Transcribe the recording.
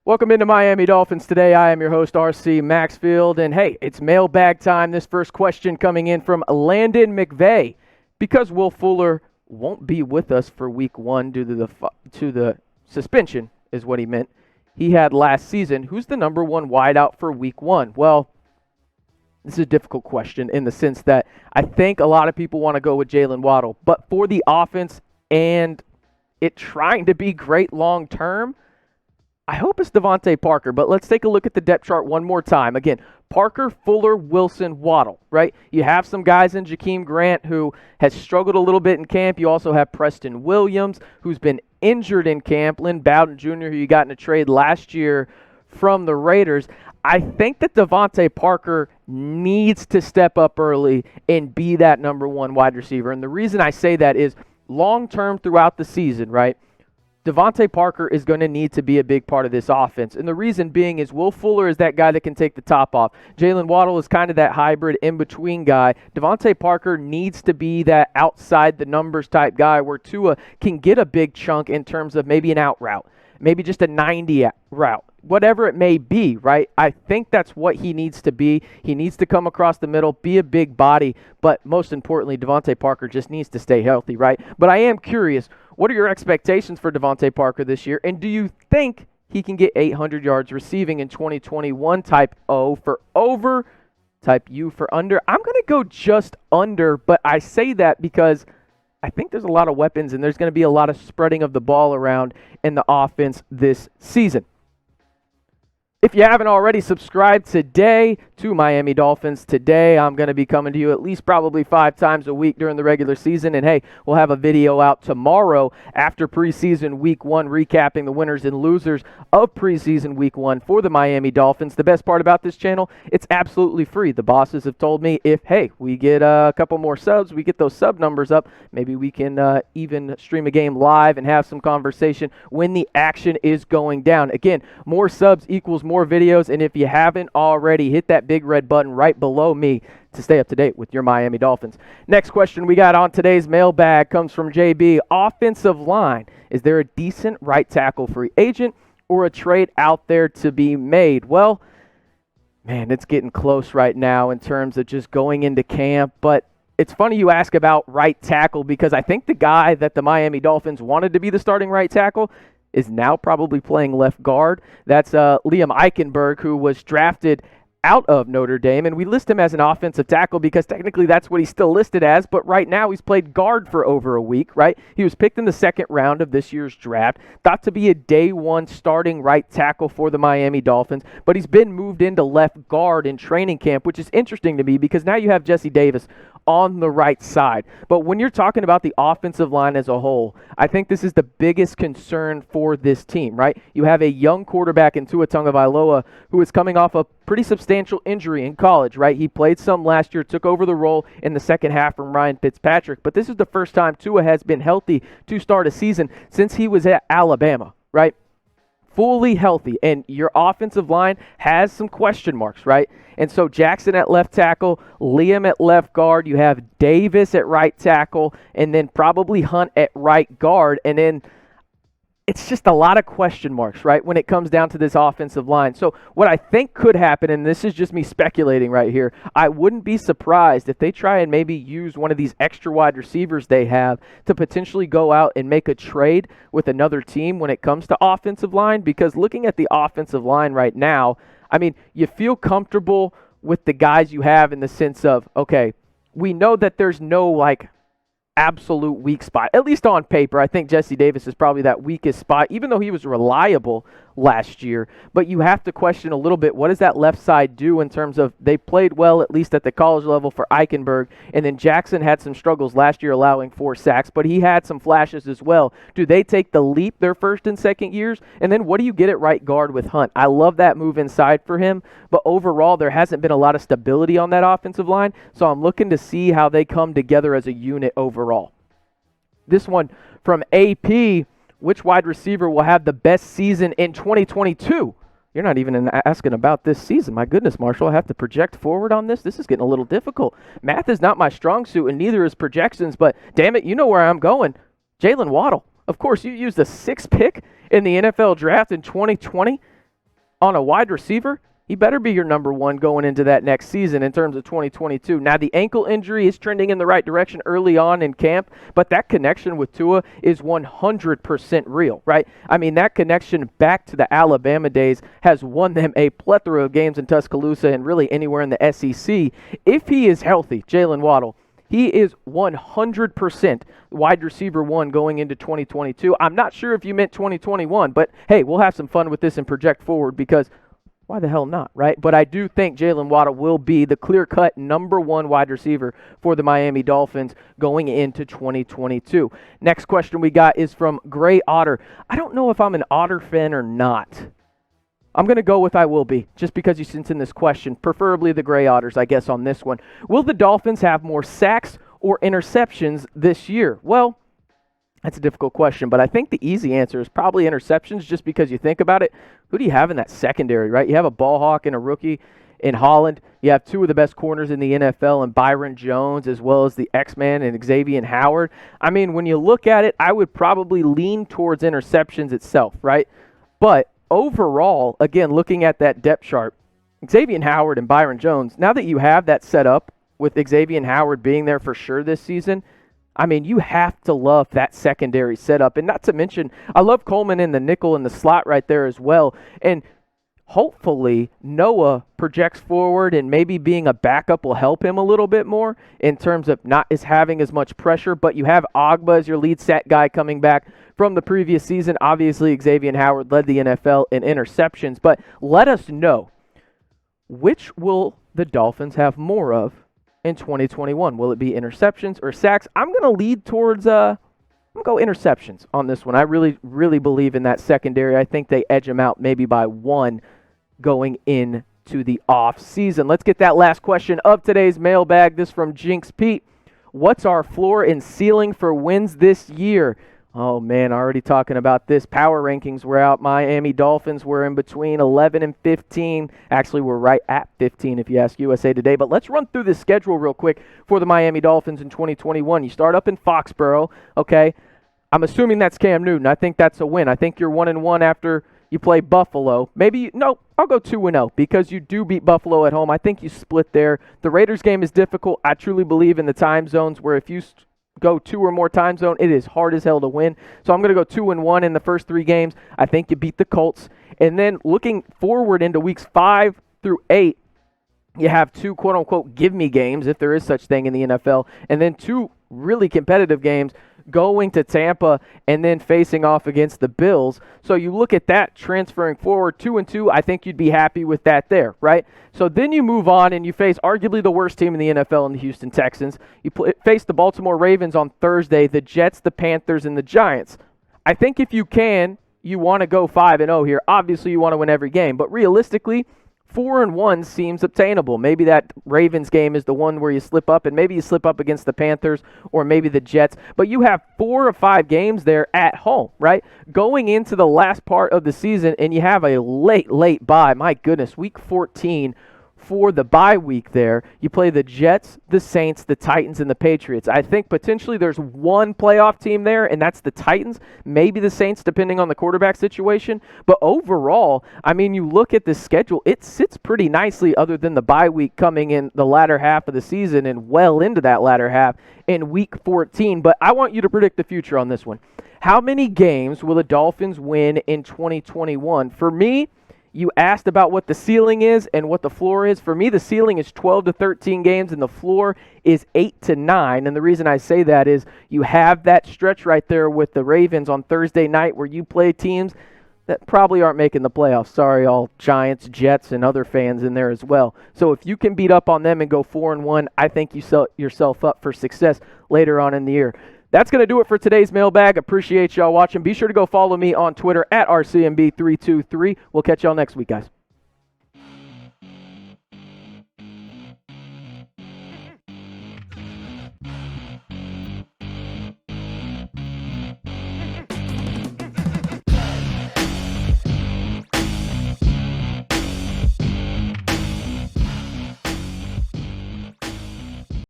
Welcome into Miami Dolphins today. I am your host, RC Maxfield. And hey, it's mailbag time. This first question coming in from Landon McVay. Because Will Fuller won't be with us for week one due to the suspension, is what he meant, he had last season. Who's the number one wideout for week one? Well, this is a difficult question in the sense that I think a lot of people want to go with Jalen Waddle. But for the offense and it trying to be great long term, I hope it's Devontae Parker, but let's take a look at the depth chart one more time. Again, Parker, Fuller, Wilson, Waddle, right? You have some guys in Jakeem Grant who has struggled a little bit in camp. You also have Preston Williams, who's been injured in camp. Lynn Bowden Jr., who you got in a trade last year from the Raiders. I think that Devontae Parker needs to step up early and be that number one wide receiver. And the reason I say that is long-term throughout the season, right? Devontae Parker is going to need to be a big part of this offense. And the reason being is Will Fuller is that guy that can take the top off. Jalen Waddle is kind of that hybrid in-between guy. Devontae Parker needs to be that outside the numbers type guy where Tua can get a big chunk in terms of maybe an out route, maybe just a 90 route, whatever it may be, right? I think that's what he needs to be. He needs to come across the middle, be a big body, but most importantly, Devontae Parker just needs to stay healthy, right? But I am curious, what are your expectations for Devontae Parker this year? And do you think he can get 800 yards receiving in 2021? Type O for over, type U for under. I'm going to go just under, but I say that because I think there's a lot of weapons and there's going to be a lot of spreading of the ball around in the offense this season. If you haven't already subscribed today to Miami Dolphins Today, I'm going to be coming to you at least probably 5 times a week during the regular season. And hey, we'll have a video out tomorrow after preseason week 1 recapping the winners and losers of preseason week 1 for the Miami Dolphins. The best part about this channel, it's absolutely free. The bosses have told me if, hey, we get a couple more subs, we get those sub numbers up, maybe we can even stream a game live and have some conversation when the action is going down. Again, more subs equals more videos, and if you haven't already, hit that big red button right below me to stay up to date with your Miami Dolphins. Next question we got on today's mailbag comes from JB. Offensive line. Is there a decent right tackle free agent or a trade out there to be made? Well, man, it's getting close right now in terms of just going into camp, but it's funny you ask about right tackle because I think the guy that the Miami Dolphins wanted to be the starting right tackle is now probably playing left guard. That's Liam Eichenberg, who was drafted out of Notre Dame, and we list him as an offensive tackle because technically that's what he's still listed as, but right now he's played guard for over a week, right? He was picked in the second round of this year's draft, thought to be a day one starting right tackle for the Miami Dolphins, but he's been moved into left guard in training camp, which is interesting to me because now you have Jesse Davis on the right side. But when you're talking about the offensive line as a whole, I think this is the biggest concern for this team, right? You have a young quarterback in Tua Tagovailoa who is coming off a pretty substantial injury in college, right? He played some last year, took over the role in the second half from Ryan Fitzpatrick, but this is the first time Tua has been healthy to start a season since he was at Alabama, right? Fully healthy, and your offensive line has some question marks, right? And so Jackson at left tackle, Liam at left guard, you have Davis at right tackle, and then probably Hunt at right guard, and then it's just a lot of question marks, right, when it comes down to this offensive line. So what I think could happen, and this is just me speculating right here, I wouldn't be surprised if they try and maybe use one of these extra wide receivers they have to potentially go out and make a trade with another team when it comes to offensive line, because looking at the offensive line right now, I mean, you feel comfortable with the guys you have in the sense of, okay, we know that there's no, absolute weak spot, at least on paper. I think Jesse Davis is probably that weakest spot, even though he was reliable last year. But you have to question a little bit, what does that left side do in terms of they played well, at least at the college level for Eichenberg, and then Jackson had some struggles last year allowing 4 sacks, but he had some flashes as well. Do they take the leap their first and second years? And then what do you get at right guard with Hunt? I love that move inside for him, but overall there hasn't been a lot of stability on that offensive line, so I'm looking to see how they come together as a unit overall. This one from AP, which wide receiver will have the best season in 2022? You're not even asking about this season. My goodness, Marshall, I have to project forward on this? This is getting a little difficult. Math is not my strong suit, and neither is projections, but damn it, you know where I'm going. Jalen Waddle. Of course, you used the 6th pick in the NFL draft in 2020 on a wide receiver, he better be your number one going into that next season in terms of 2022. Now, the ankle injury is trending in the right direction early on in camp, but that connection with Tua is 100% real, right? I mean, that connection back to the Alabama days has won them a plethora of games in Tuscaloosa and really anywhere in the SEC. If he is healthy, Jalen Waddle, he is 100% wide receiver one going into 2022. I'm not sure if you meant 2021, but hey, we'll have some fun with this and project forward because why the hell not, right? But I do think Jalen Waddle will be the clear-cut number one wide receiver for the Miami Dolphins going into 2022. Next question we got is from Gray Otter. I don't know if I'm an Otter fan or not. I'm going to go with I will be, just because you sent in this question, preferably the Gray Otters, I guess, on this one. Will the Dolphins have more sacks or interceptions this year? Well, that's a difficult question, but I think the easy answer is probably interceptions, just because you think about it. Who do you have in that secondary, right? You have a ball hawk and a rookie in Holland. You have two of the best corners in the NFL in Byron Jones, as well as the X-Man and Xavier Howard. I mean, when you look at it, I would probably lean towards interceptions itself, right? But overall, again, looking at that depth chart, Xavier Howard and Byron Jones, now that you have that set up with Xavier Howard being there for sure this season, I mean, you have to love that secondary setup. And not to mention, I love Coleman in the nickel and the slot right there as well. And hopefully Noah projects forward and maybe being a backup will help him a little bit more in terms of not as having as much pressure. But you have Agba as your lead set guy coming back from the previous season. Obviously, Xavier Howard led the NFL in interceptions. But let us know, which will the Dolphins have more of in 2021? Will it be interceptions or sacks? I'm going to lead towards, I'm going to go interceptions on this one. I really, really believe in that secondary. I think they edge them out maybe by one going into the off season. Let's get that last question of today's mailbag. This from Jinx Pete. What's our floor and ceiling for wins this year? Oh, man, already talking about this. Power rankings were out. Miami Dolphins were in between 11 and 15. Actually, we're right at 15 if you ask USA Today. But let's run through the schedule real quick for the Miami Dolphins in 2021. You start up in Foxborough, okay? I'm assuming that's Cam Newton. I think that's a win. I think you're 1-1 after you play Buffalo. No, I'll go 2-0 because you do beat Buffalo at home. I think you split there. The Raiders game is difficult. I truly believe in the time zones where if you go two or more time zone, it is hard as hell to win. So I'm going to go 2-1 in the first three games. I think you beat the Colts. And then looking forward into weeks 5 through 8, you have two quote-unquote give-me games, if there is such thing in the NFL, and then two really competitive games going to Tampa and then facing off against the Bills. So you look at that transferring forward 2-2, I think you'd be happy with that there, right? So then you move on and you face arguably the worst team in the NFL in the Houston Texans. You face the Baltimore Ravens on Thursday, the Jets, the Panthers, and the Giants. I think if you can, you want to go 5-0 here. Obviously, you want to win every game, but realistically, 4-1 seems obtainable. Maybe that Ravens game is the one where you slip up, and maybe you slip up against the Panthers or maybe the Jets. But you have 4 or 5 games there at home, right? Going into the last part of the season, and you have a late bye. My goodness, week 14 for the bye week there. You play the Jets, the Saints, the Titans, and the Patriots. I think potentially there's one playoff team there, and that's the Titans, maybe the Saints, depending on the quarterback situation. But overall, I mean, you look at the schedule, it sits pretty nicely other than the bye week coming in the latter half of the season and well into that latter half in week 14. But I want you to predict the future on this one. How many games will the Dolphins win in 2021? For me, you asked about what the ceiling is and what the floor is. For me, the ceiling is 12 to 13 games, and the floor is 8 to 9. And the reason I say that is you have that stretch right there with the Ravens on Thursday night where you play teams that probably aren't making the playoffs. Sorry, all Giants, Jets, and other fans in there as well. So if you can beat up on them and go 4-1, I think you set yourself up for success later on in the year. That's going to do it for today's mailbag. Appreciate y'all watching. Be sure to go follow me on Twitter at RCMB323. We'll catch y'all next week, guys.